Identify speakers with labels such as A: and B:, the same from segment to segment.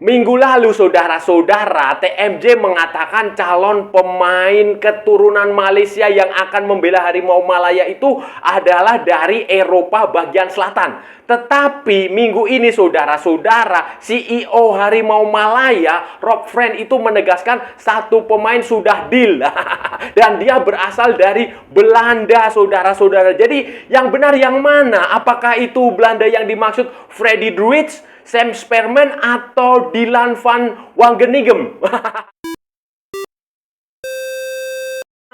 A: Minggu lalu, saudara-saudara, TMJ mengatakan calon pemain keturunan Malaysia yang akan membela Harimau Malaya itu adalah dari Eropa bagian selatan. Tetapi minggu ini, saudara-saudara, CEO Harimau Malaya, Rob Friend, itu menegaskan satu pemain sudah deal. Dan dia berasal dari Belanda, saudara-saudara. Jadi, yang benar yang mana? Apakah itu Belanda yang dimaksud Freddy Druids, Sam Sperman, atau Dylan van Wangenigem?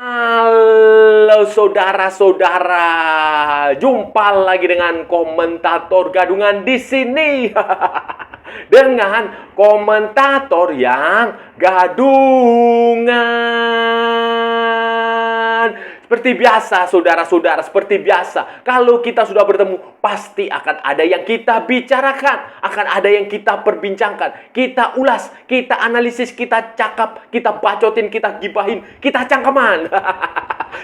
A: Halo saudara-saudara, jumpa lagi dengan komentator gadungan di sini. Dengan komentator yang gadungan. Seperti biasa, saudara-saudara, seperti biasa. Kalau kita sudah bertemu, pasti akan ada yang kita bicarakan. Akan ada yang kita perbincangkan. Kita ulas, kita analisis, kita cakap, kita bacotin, kita gibahin, kita cangkeman.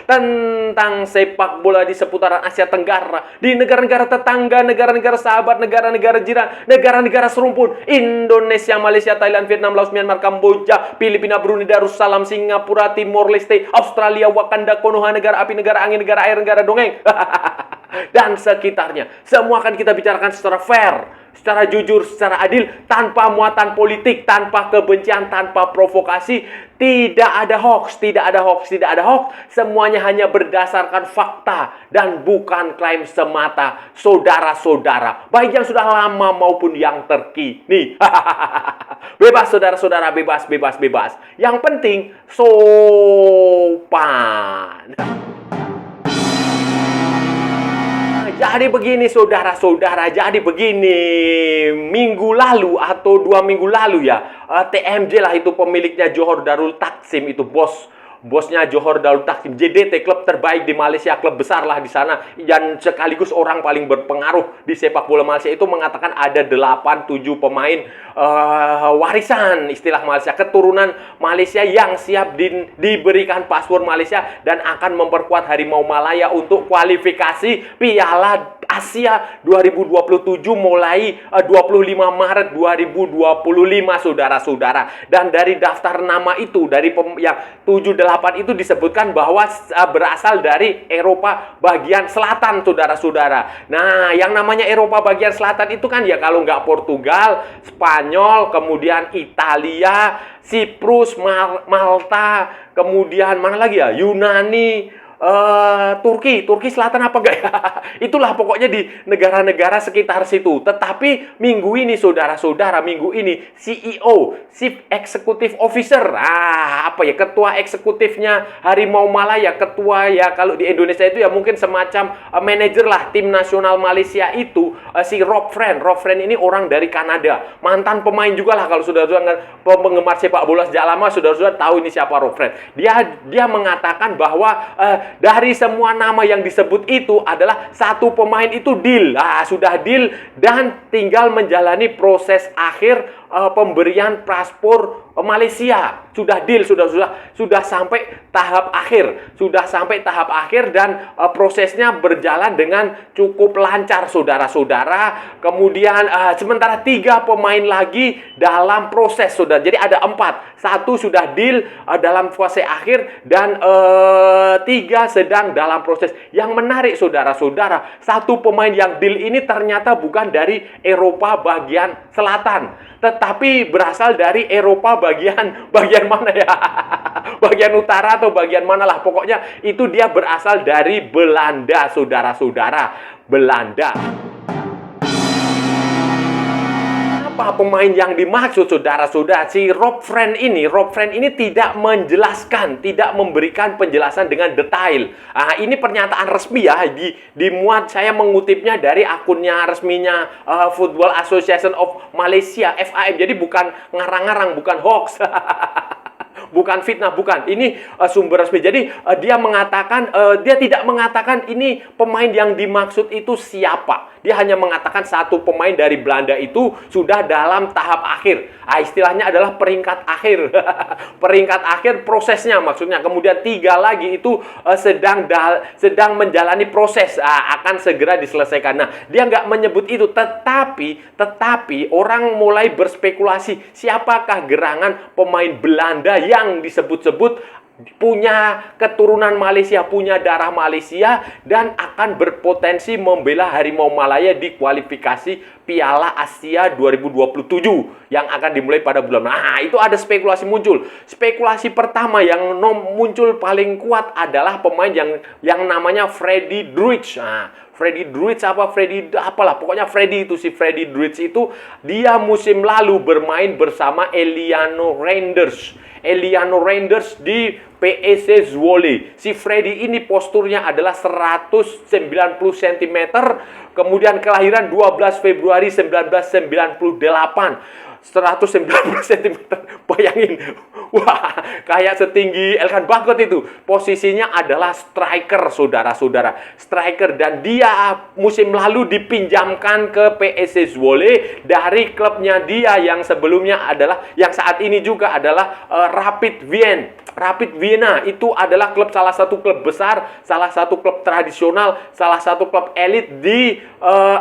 A: Tentang sepak bola di seputaran Asia Tenggara, di negara-negara tetangga, negara-negara sahabat, negara-negara jiran, negara-negara serumpun, Indonesia, Malaysia, Thailand, Vietnam, Laos, Myanmar, Kamboja, Filipina, Brunei, Darussalam, Singapura, Timor Leste, Australia, Wakanda, Konoha, negara api, negara angin, negara air, negara dongeng, dan sekitarnya. Semua akan kita bicarakan secara fair, secara jujur, secara adil, tanpa muatan politik, tanpa kebencian, tanpa provokasi. Tidak ada hoax, tidak ada hoax, tidak ada hoax. Semuanya hanya berdasarkan fakta dan bukan klaim semata, saudara-saudara. Baik yang sudah lama maupun yang terkini. Bebas, saudara-saudara, bebas, bebas, bebas. Yang penting, sopan. Jadi begini saudara-saudara, jadi begini, minggu lalu atau 2 minggu lalu ya, TMJ lah itu pemiliknya Johor Darul Takzim, itu bosnya Johor Darul Takzim, JDT, klub terbaik di Malaysia, klub besar lah di sana, dan sekaligus orang paling berpengaruh di sepak bola Malaysia, itu mengatakan ada 8-7 pemain warisan istilah Malaysia, keturunan Malaysia yang siap diberikan paspor Malaysia dan akan memperkuat Harimau Malaya untuk kualifikasi Piala Asia 2027 mulai 25 Maret 2025, saudara-saudara. Dan dari daftar nama itu, dari yang 78 itu disebutkan bahwa berasal dari Eropa bagian selatan, saudara-saudara. Nah, yang namanya Eropa bagian selatan itu kan ya kalau nggak Portugal, Spanyol, kemudian Italia, Siprus, Malta, kemudian mana lagi ya? Yunani, Turki Selatan apa enggak ya? Itulah pokoknya di negara-negara sekitar situ. Tetapi minggu ini, saudara-saudara, minggu ini CEO, Chief Executive Officer, ketua eksekutifnya Harimau Malaya, ketua ya kalau di Indonesia itu ya mungkin semacam manajer lah tim nasional Malaysia itu, si Rob Friend. Rob Friend ini orang dari Kanada, mantan pemain juga lah kalau saudara-saudara penggemar sepak bola sejak lama, saudara-saudara tahu ini siapa Rob Friend. Dia mengatakan bahwa dari semua nama yang disebut itu adalah satu pemain itu deal. Sudah deal dan tinggal menjalani proses akhir pemberian paspor Malaysia. Sudah deal, sudah sampai tahap akhir. Sudah sampai tahap akhir dan prosesnya berjalan dengan cukup lancar, saudara-saudara. Kemudian sementara 3 pemain lagi dalam proses, saudara. Jadi ada 4. 1 sudah deal dalam fase akhir dan 3 sedang dalam proses. Yang menarik, saudara-saudara, satu pemain yang deal ini ternyata bukan dari Eropa bagian selatan, tetapi berasal dari Eropa bagian mana ya? Bagian utara atau bagian mana lah. Pokoknya itu dia berasal dari Belanda, saudara-saudara. Belanda. Apa pemain yang dimaksud, saudara-saudara? Si Rob Friend ini tidak menjelaskan, tidak memberikan penjelasan dengan detail. Ini pernyataan resmi ya, dimuat, saya mengutipnya dari akunnya resminya Football Association of Malaysia, FAM. Jadi bukan ngarang-ngarang, bukan hoax. bukan fitnah, bukan. Ini sumber resmi. Jadi dia mengatakan, dia tidak mengatakan ini pemain yang dimaksud itu siapa. Dia hanya mengatakan satu pemain dari Belanda itu sudah dalam tahap akhir. Istilahnya adalah peringkat akhir. Peringkat akhir prosesnya maksudnya. Kemudian 3 lagi itu sedang menjalani proses, akan segera diselesaikan. Nah, dia nggak menyebut itu, tetapi orang mulai berspekulasi siapakah gerangan pemain Belanda yang disebut-sebut punya keturunan Malaysia, punya darah Malaysia, dan akan berpotensi membela Harimau Malaya di kualifikasi Piala Asia 2027 yang akan dimulai pada bulan. Nah, itu ada spekulasi muncul. Spekulasi pertama yang muncul paling kuat adalah pemain yang namanya Freddie Druidge. Nah, Freddie Druidge apalah, pokoknya Freddie itu, si Freddie Druidge itu dia musim lalu bermain bersama Eliano Reinders di PSC Zwolle. Si Freddie ini posturnya adalah 190 cm, kemudian kelahiran 12 Februari 1998. 190 cm, bayangin, wah, kayak setinggi Elkan Bagot itu. Posisinya adalah striker, saudara-saudara, striker, dan dia musim lalu dipinjamkan ke PSC Zwolle dari klubnya dia yang sebelumnya adalah, yang saat ini juga adalah Rapid Vienna. Itu adalah salah satu klub besar, salah satu klub tradisional, salah satu klub elit di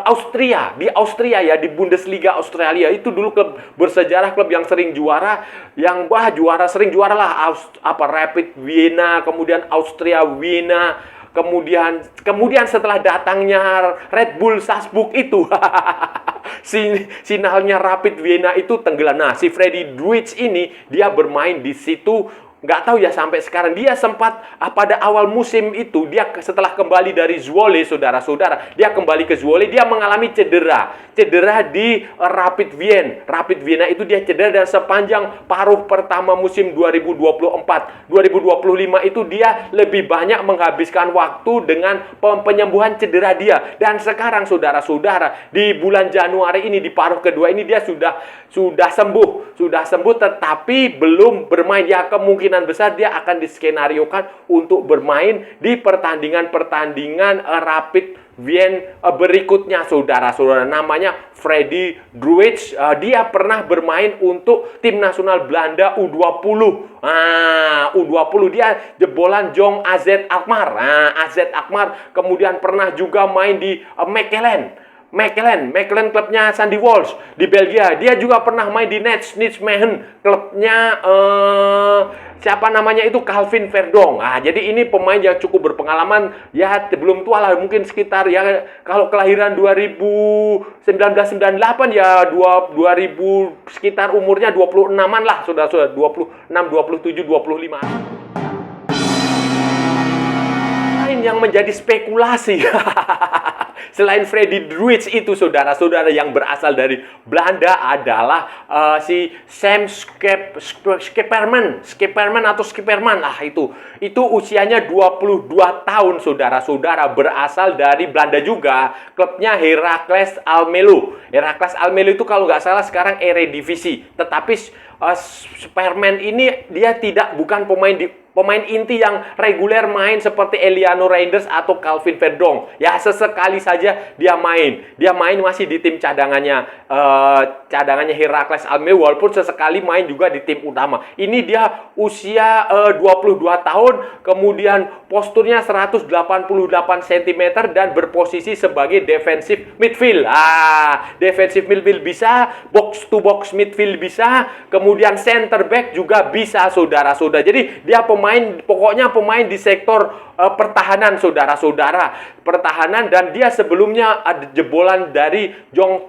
A: Austria, ya, di Bundesliga Australia. Itu dulu klub bersejarah, klub yang sering juara, sering juara lah, Rapid Vienna, kemudian Austria Vienna, kemudian setelah datangnya Red Bull Salzburg itu sinyalnya Rapid Vienna itu tenggelam. Nah, si Freddie Druidge ini dia bermain di situ. Nggak tahu ya sampai sekarang. Dia sempat pada awal musim itu, dia setelah kembali dari Zwolle, saudara-saudara, dia kembali ke Zwolle, dia mengalami cedera di Rapid Vienna itu dia cedera, dan sepanjang paruh pertama musim 2024-2025 itu dia lebih banyak menghabiskan waktu dengan penyembuhan cedera dia. Dan sekarang, saudara-saudara, di bulan Januari ini, di paruh kedua ini, dia sudah sembuh, tetapi belum bermain. Ya, kemungkinan besar dia akan diskenariokan untuk bermain di pertandingan Rapid Vienna berikutnya, saudara-saudara. Namanya Freddie Druidge. Dia pernah bermain untuk tim nasional Belanda U20. U20 dia jebolan Jong AZ Alkmaar. AZ Alkmaar, kemudian pernah juga main di Mechelen klubnya Sandy Walsh di Belgia. Dia juga pernah main di Nijmegen, klubnya siapa namanya itu, Calvin Verdong. Jadi ini pemain yang cukup berpengalaman, ya belum tua lah, mungkin sekitar, ya kalau kelahiran 1998 ya 2000, sekitar umurnya 26-an lah, saudara-saudara, 26, 27, 25. Yang menjadi spekulasi selain Freddie Druidge itu, saudara-saudara, yang berasal dari Belanda adalah si Sam Schepperman atau Schepperman. Itu usianya 22 tahun, saudara-saudara, berasal dari Belanda juga. Klubnya Heracles Almelo. Heracles Almelo itu kalau nggak salah sekarang Eredivisie. Tetapi Schepperman ini dia bukan pemain inti yang reguler main seperti Eliano Reinders atau Calvin Verdong. Ya, sesekali saja dia main. Dia main masih di tim cadangannya Heracles Almelo, walaupun sesekali main juga di tim utama. Ini dia usia 22 tahun, kemudian posturnya 188 cm dan berposisi sebagai defensive midfield. Defensive midfield bisa, box to box midfield bisa, kemudian center back juga bisa, saudara-saudara. Jadi dia pokoknya pemain di sektor pertahanan, saudara-saudara, pertahanan. Dan dia sebelumnya ada jebolan dari Jong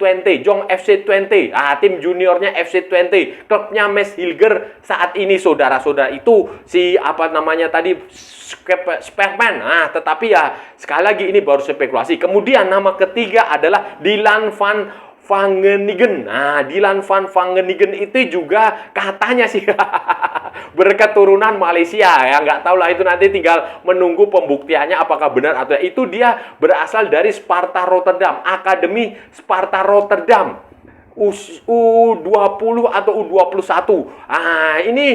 A: FC 20, tim juniornya FC 20, klubnya Mes Hilger saat ini, saudara-saudara. Itu si Schepperman. Tetapi ya sekali lagi ini baru spekulasi. Kemudian nama ketiga adalah Dylan van Vangeniggen. Dylan van Vangeniggen itu juga katanya sih berketurunan Malaysia, ya nggak tahu lah, itu nanti tinggal menunggu pembuktiannya apakah benar atau tidak. Itu dia berasal dari Sparta Rotterdam, Akademi Sparta Rotterdam, U20 atau U21. Ini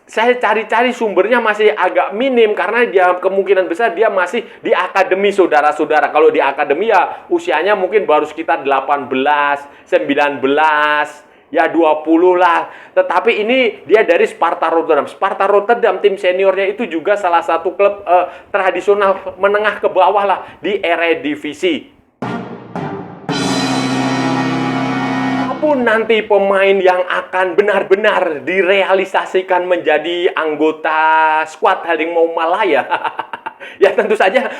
A: Saya cari-cari sumbernya masih agak minim karena dia kemungkinan besar dia masih di akademi, saudara-saudara. Kalau di akademi ya usianya mungkin baru sekitar 18, 19, ya 20 lah. Tetapi ini dia dari Sparta Rotterdam. Sparta Rotterdam tim seniornya itu juga salah satu klub tradisional menengah ke bawah lah di Eredivisie. Apapun nanti pemain yang akan benar-benar direalisasikan menjadi anggota skuad Harimau Malaya, ya tentu saja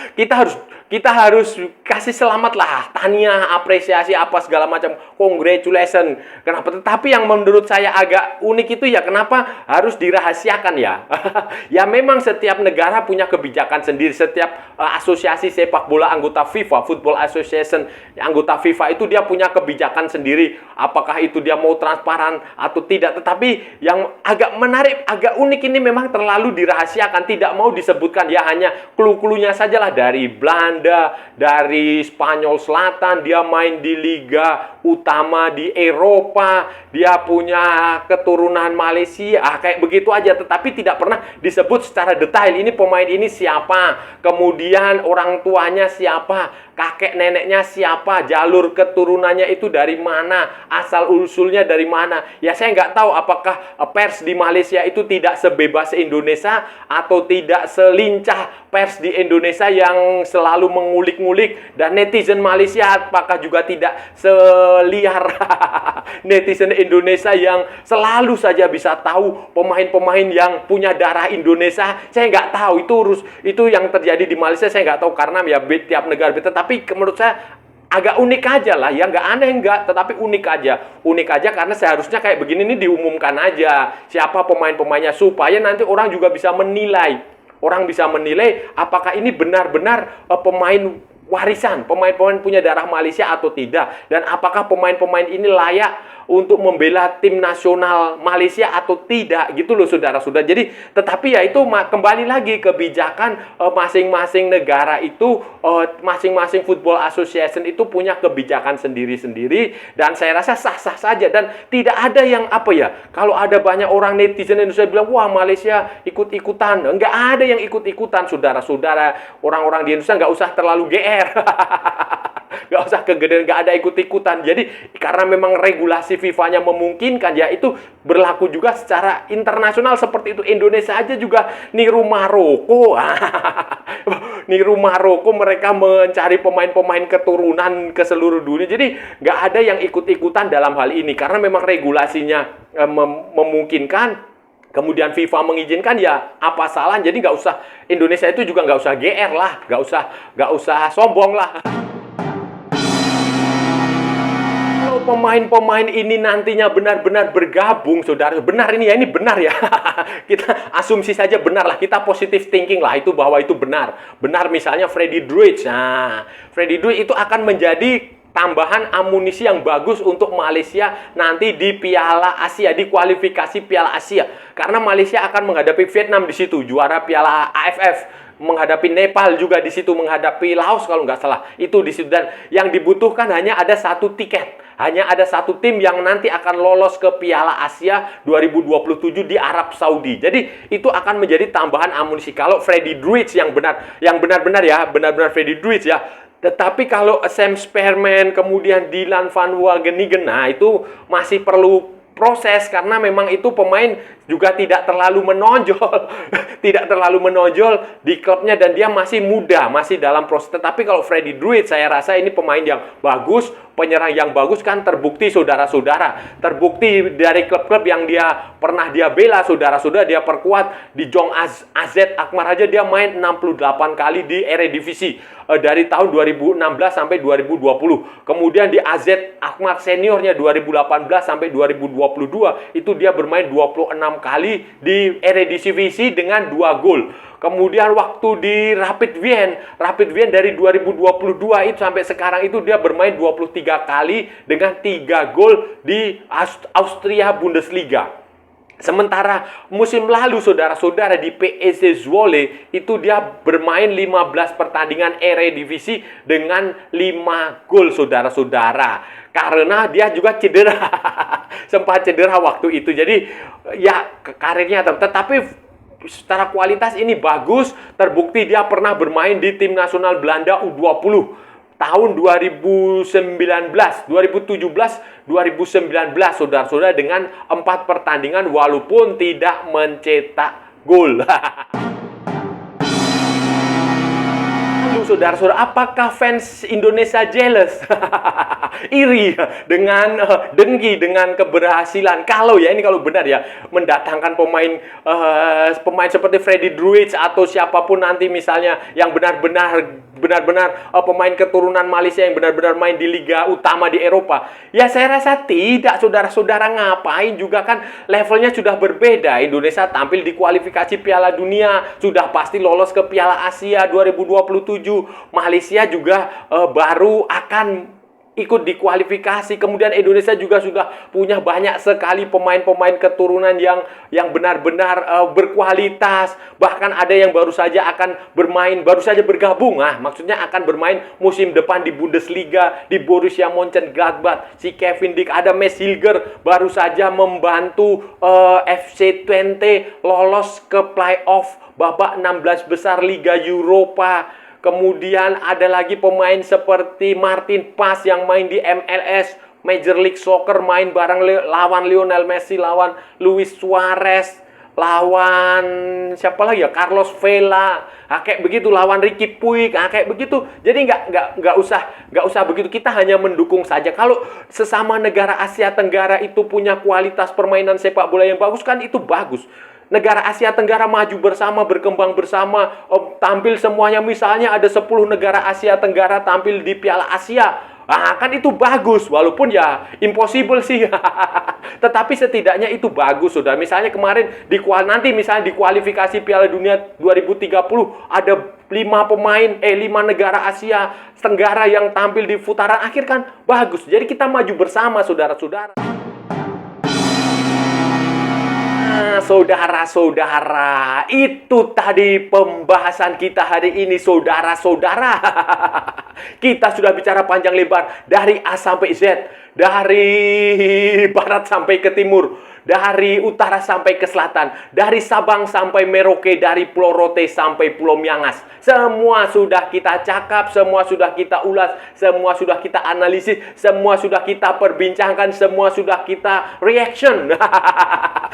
A: kita harus kasih selamat lah, tania, apresiasi apa segala macam, congratulations. Kenapa? Tetapi yang menurut saya agak unik itu ya kenapa harus dirahasiakan ya? Ya memang setiap negara punya kebijakan sendiri, setiap asosiasi sepak bola anggota FIFA, Football Association, anggota FIFA itu dia punya kebijakan sendiri. Apakah itu dia mau transparan atau tidak? Tetapi yang agak menarik, agak unik ini memang terlalu dirahasiakan, tidak mau disebutkan. Ya hanya clue-cluenya sajalah dari Belanda, dari Spanyol Selatan, dia main di liga utama di Eropa, dia punya keturunan Malaysia, kayak begitu aja. Tetapi tidak pernah disebut secara detail, ini pemain ini siapa, kemudian orang tuanya siapa, kakek neneknya siapa, jalur keturunannya itu dari mana, asal usulnya dari mana. Ya saya nggak tahu apakah pers di Malaysia itu tidak sebebas Indonesia atau tidak selincah pers di Indonesia yang selalu mengulik-ngulik, dan netizen Malaysia apakah juga tidak seliar netizen Indonesia yang selalu saja bisa tahu pemain-pemain yang punya darah Indonesia. Saya nggak tahu itu yang terjadi di Malaysia, saya nggak tahu karena ya tiap negara beda. Tapi menurut saya agak unik aja lah, ya nggak aneh nggak, tetapi unik aja karena seharusnya kayak begini nih diumumkan aja siapa pemain-pemainnya supaya nanti orang juga bisa menilai, apakah ini benar-benar pemain warisan, pemain-pemain punya darah Malaysia atau tidak, dan apakah pemain-pemain ini layak untuk membela tim nasional Malaysia atau tidak, gitu loh saudara-saudara. Jadi tetapi ya itu kembali lagi kebijakan masing-masing negara itu, masing-masing football association itu punya kebijakan sendiri-sendiri, dan saya rasa sah-sah saja, dan tidak ada yang kalau ada banyak orang netizen Indonesia bilang wah Malaysia ikut-ikutan, nggak ada yang ikut-ikutan saudara-saudara. Orang-orang di Indonesia nggak usah terlalu GR. Nggak usah kegedean, nggak ada ikut-ikutan. Jadi karena memang regulasi FIFA-nya memungkinkan, ya itu berlaku juga secara internasional seperti itu. Indonesia aja juga niru Maroko. Niru Maroko, mereka mencari pemain-pemain keturunan ke seluruh dunia. Jadi nggak ada yang ikut-ikutan dalam hal ini karena memang regulasinya memungkinkan. Kemudian FIFA mengizinkan, ya apa salah? Jadi nggak usah, Indonesia itu juga nggak usah GR lah, nggak usah sombong lah. Kalau pemain-pemain ini nantinya benar-benar bergabung, saudara, benar ini benar ya. Kita asumsi saja benar lah, kita positive thinking lah itu bahwa itu benar. Benar misalnya Freddie Druids. Nah, Freddie Druids itu akan menjadi tambahan amunisi yang bagus untuk Malaysia nanti di Piala Asia, di kualifikasi Piala Asia. Karena Malaysia akan menghadapi Vietnam di situ, juara Piala AFF, menghadapi Nepal juga di situ, menghadapi Laos kalau nggak salah. Itu di situ, dan yang dibutuhkan hanya ada satu tiket. Hanya ada satu tim yang nanti akan lolos ke Piala Asia 2027 di Arab Saudi. Jadi itu akan menjadi tambahan amunisi. Kalau Freddie Druids yang benar-benar Freddie Druids ya. Tetapi kalau Sam Spearman, kemudian Dylan van Wageningen, nah itu masih perlu proses karena memang itu pemain juga tidak terlalu menonjol. Tidak terlalu menonjol di klubnya dan dia masih muda, masih dalam proses. Tetapi kalau Freddie Druids, saya rasa ini pemain yang bagus, penyerang yang bagus, kan terbukti saudara-saudara. Terbukti dari klub-klub yang dia pernah dia bela, saudara-saudara, dia perkuat di Jong AZ Alkmaar aja dia main 68 kali di Eredivisie dari tahun 2016 sampai 2020. Kemudian di AZ Alkmaar seniornya 2018 sampai 2022 itu dia bermain 26 kali di Eredivisie dengan 2 gol. Kemudian waktu di Rapid Wien dari 2022 itu sampai sekarang itu dia bermain 23 kali dengan 3 gol di Austria Bundesliga. Sementara musim lalu saudara-saudara di PSV Zwolle itu dia bermain 15 pertandingan Eredivisie dengan 5 gol saudara-saudara. Karena dia juga cedera. Sempat cedera waktu itu. Jadi ya karirnya tetapi secara kualitas ini bagus, terbukti dia pernah bermain di tim nasional Belanda U20 tahun 2019, 2017, 2019 saudara-saudara dengan 4 pertandingan walaupun tidak mencetak gol. Saudara-saudara, apakah fans Indonesia jealous? Iri dengan dengki dengan keberhasilan. Kalau benar ya mendatangkan pemain seperti Freddy Druids atau siapapun nanti misalnya yang benar-benar pemain keturunan Malaysia yang benar-benar main di liga utama di Eropa. Ya saya rasa tidak, saudara-saudara, ngapain juga kan levelnya sudah berbeda. Indonesia tampil di kualifikasi Piala Dunia, sudah pasti lolos ke Piala Asia 2027. Malaysia juga baru akan ikut di kualifikasi. Kemudian Indonesia juga sudah punya banyak sekali pemain-pemain keturunan yang benar-benar berkualitas. Bahkan ada yang baru saja bergabung. Maksudnya akan bermain musim depan di Bundesliga, di Borussia Mönchengladbach. Si Kevin Dick, ada Mads Hilger baru saja membantu FC Twente lolos ke playoff babak 16 besar Liga Eropa. Kemudian ada lagi pemain seperti Martin Paes yang main di MLS, Major League Soccer, main bareng lawan Lionel Messi, lawan Luis Suarez, lawan siapa lagi ya, Carlos Vela, kayak begitu, lawan Ricky Puig, kayak begitu. Jadi nggak usah begitu. Kita hanya mendukung saja. Kalau sesama negara Asia Tenggara itu punya kualitas permainan sepak bola yang bagus, kan itu bagus. Negara Asia Tenggara maju bersama, berkembang bersama, tampil semuanya. Misalnya ada 10 negara Asia Tenggara tampil di Piala Asia. Kan itu bagus, walaupun ya impossible sih. Tetapi setidaknya itu bagus, saudara. Misalnya kemarin nanti misalnya di kualifikasi Piala Dunia 2030 ada 5 negara Asia Tenggara yang tampil di putaran akhir, kan bagus. Jadi kita maju bersama, saudara-saudara. Saudara-saudara, itu tadi pembahasan kita hari ini, saudara-saudara. Kita sudah bicara panjang lebar dari A sampai Z, dari barat sampai ke timur, dari utara sampai ke selatan, dari Sabang sampai Merauke, dari Pulau Rote sampai Pulau Miangas. Semua sudah kita cakap, semua sudah kita ulas, semua sudah kita analisis, semua sudah kita perbincangkan, semua sudah kita reaction.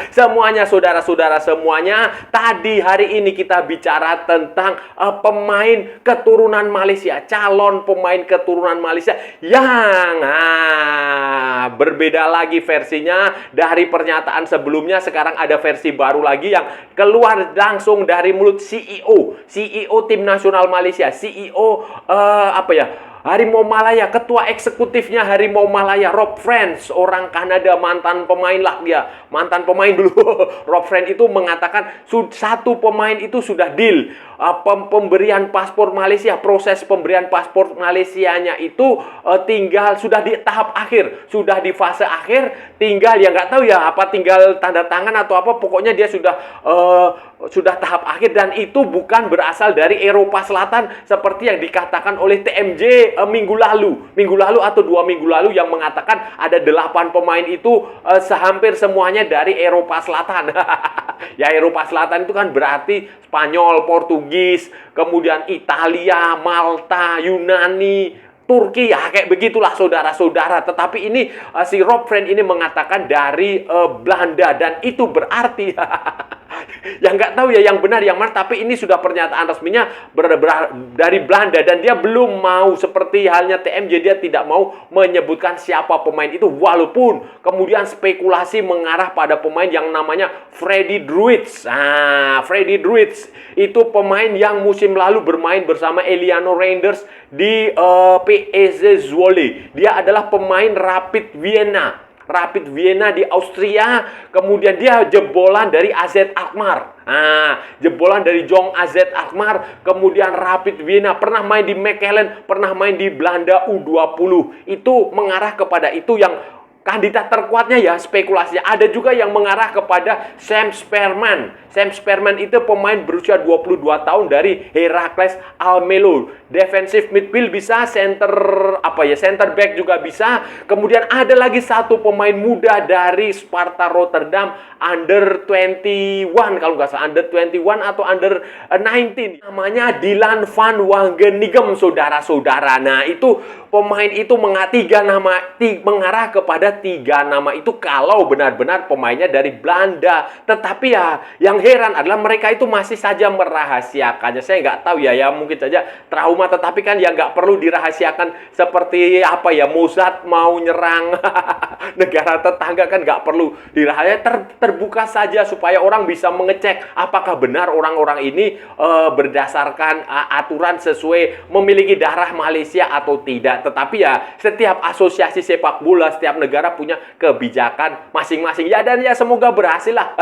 A: Semuanya, saudara-saudara, semuanya. Tadi hari ini kita bicara tentang pemain keturunan Malaysia, calon pemain keturunan Malaysia yang berbeda lagi versinya dari pernyataan sebelumnya. Sekarang ada versi baru lagi yang keluar langsung dari mulut CEO tim nasional Malaysia, CEO Harimau Malaya, ketua eksekutifnya Harimau Malaya, Rob Friends, orang Kanada, mantan pemain lah dia, mantan pemain dulu. Rob Friends itu mengatakan satu pemain itu sudah deal. Pemberian paspor Malaysia, proses pemberian paspor Malaysianya itu tinggal sudah di tahap akhir, sudah di fase akhir, tinggal ya nggak tahu ya apa, tinggal tanda tangan atau apa, pokoknya dia sudah tahap akhir, dan itu bukan berasal dari Eropa Selatan seperti yang dikatakan oleh TMJ minggu lalu atau 2 minggu lalu, yang mengatakan ada 8 pemain itu hampir semuanya dari Eropa Selatan. Ya Eropa Selatan itu kan berarti Spanyol, Portugis, kemudian Italia, Malta, Yunani, Turki, ya kayak begitulah saudara-saudara. Tetapi ini si Rob Friend ini mengatakan dari Belanda, dan itu berarti yang nggak tahu ya yang benar yang mana, tapi ini sudah pernyataan resminya dari Belanda, dan dia belum mau seperti halnya TMJ, dia tidak mau menyebutkan siapa pemain itu, walaupun kemudian spekulasi mengarah pada pemain yang namanya Freddy Druids. Freddy Druids itu pemain yang musim lalu bermain bersama Eliano Reinders di PSV Zwolle. Dia adalah pemain Rapid Vienna di Austria. Kemudian dia jebolan dari AZ Alkmaar. Jebolan dari Jong AZ Alkmaar. Kemudian Rapid Vienna, pernah main di Mechelen, pernah main di Belanda U20. Itu mengarah kepada itu yang kandidat terkuatnya ya spekulasinya. Ada juga yang mengarah kepada Sam Sperman. Sam Sperman itu pemain berusia 22 tahun dari Heracles Almelo. Defensive midfield bisa, center back juga bisa. Kemudian ada lagi satu pemain muda dari Sparta Rotterdam, under 21 kalau nggak salah, under 21 atau under 19. Namanya Dylan van Wangenigem, saudara-saudara. Nah, itu pemain itu mengarah kepada 3 nama itu kalau benar-benar pemainnya dari Belanda. Tetapi ya, yang heran adalah mereka itu masih saja merahasiakannya. Saya nggak tahu ya, mungkin saja trauma. Tetapi kan ya nggak perlu dirahasiakan seperti apa ya, Mossad mau nyerang negara tetangga kan nggak perlu dirahasiakan. Terbuka saja supaya orang bisa mengecek apakah benar orang-orang ini berdasarkan aturan sesuai memiliki darah Malaysia atau tidak. Tetapi ya setiap asosiasi sepak bola, setiap negara punya kebijakan masing-masing. Ya, dan ya semoga berhasil lah.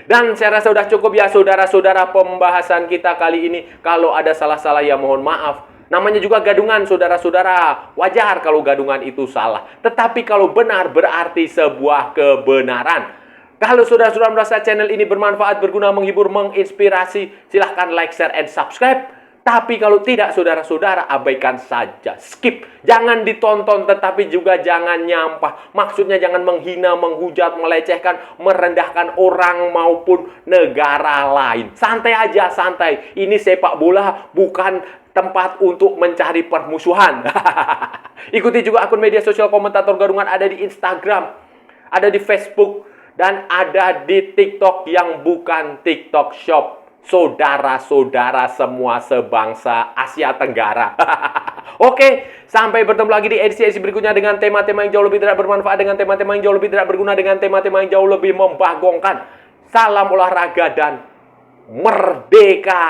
A: Dan saya rasa sudah cukup ya saudara-saudara pembahasan kita kali ini. Kalau ada salah-salah ya mohon maaf. Namanya juga gadungan, saudara-saudara. Wajar kalau gadungan itu salah. Tetapi kalau benar berarti sebuah kebenaran. Kalau saudara-saudara merasa channel ini bermanfaat, berguna, menghibur, menginspirasi, silahkan like, share, and subscribe. Tapi kalau tidak, saudara-saudara, abaikan saja. Skip. Jangan ditonton, tetapi juga jangan nyampah. Maksudnya jangan menghina, menghujat, melecehkan, merendahkan orang maupun negara lain. Santai aja, santai. Ini sepak bola bukan tempat untuk mencari permusuhan. Ikuti juga akun media sosial komentator gadungan, ada di Instagram, ada di Facebook, dan ada di TikTok yang bukan TikTok Shop. Saudara-saudara semua sebangsa Asia Tenggara. Oke, sampai bertemu lagi di edisi-edisi berikutnya dengan tema-tema yang jauh lebih tidak bermanfaat, dengan tema-tema yang jauh lebih tidak berguna, dengan tema-tema yang jauh lebih membagongkan. Salam olahraga dan merdeka!